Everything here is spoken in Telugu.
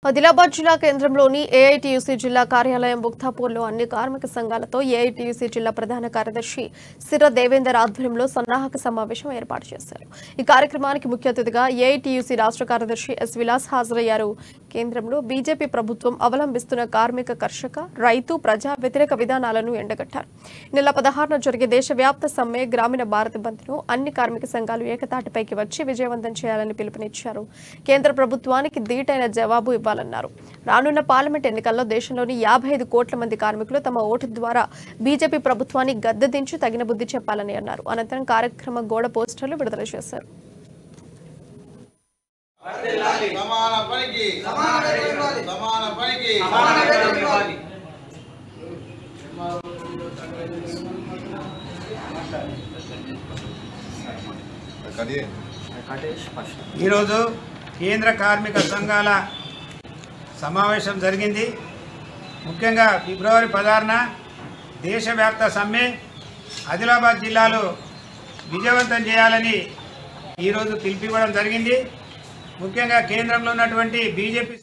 ఆదిలాబాద్ జిల్లా కేంద్రంలోని ఏఐటీయూసీ జిల్లా కార్యాలయం ముక్తాపూర్లో అన్ని కార్మిక సంఘాలతో ఏఐటీయూసీ జిల్లా ప్రధాన కార్యదర్శి సిర దేవేందర్ ఆధ్వర్యంలో సన్నాహక సమావేశం ఏర్పాటు చేశారు। ఈ కార్యక్రమానికి ముఖ్య అతిథిగా ఏఐటీయూసీ రాష్ట్ర కార్యదర్శి ఎస్ విలాస్ హాజరయ్యారు। కేంద్రంలో బీజేపీ ప్రభుత్వం అవలంబిస్తున్న కార్మిక కర్షక రైతు ప్రజా వ్యతిరేక విధానాలను ఎండగట్టారు। నెల 16న జరిగే దేశవ్యాప్త సమ్మె గ్రామీణ భారత బంద్ను అన్ని కార్మిక సంఘాలు ఏకతాటిపైకి వచ్చి విజయవంతం చేయాలని పిలుపునిచ్చారు। కేంద్ర ప్రభుత్వానికి ధీటైన జవాబు ఇవ్వాలన్నారు। రానున్న పార్లమెంట్ ఎన్నికల్లో దేశంలోని 55 కోట్ల మంది కార్మికులు తమ ఓటు ద్వారా బీజేపీ ప్రభుత్వాన్ని గద్దెదించి తగిన బుద్ధి చెప్పాలని అన్నారు। అనంతరం కార్యక్రమ గోడ పోస్టర్లు విడుదల చేశారు। ఈరోజు కేంద్ర కార్మిక సంఘాల సమావేశం జరిగింది। ముఖ్యంగా ఫిబ్రవరి 16న దేశవ్యాప్త సమ్మె ఆదిలాబాద్ జిల్లాలో విజయవంతం చేయాలని ఈరోజు పిలుపునివ్వడం జరిగింది। ముఖ్యంగా కేంద్రంలో ఉన్నటువంటి బీజేపీ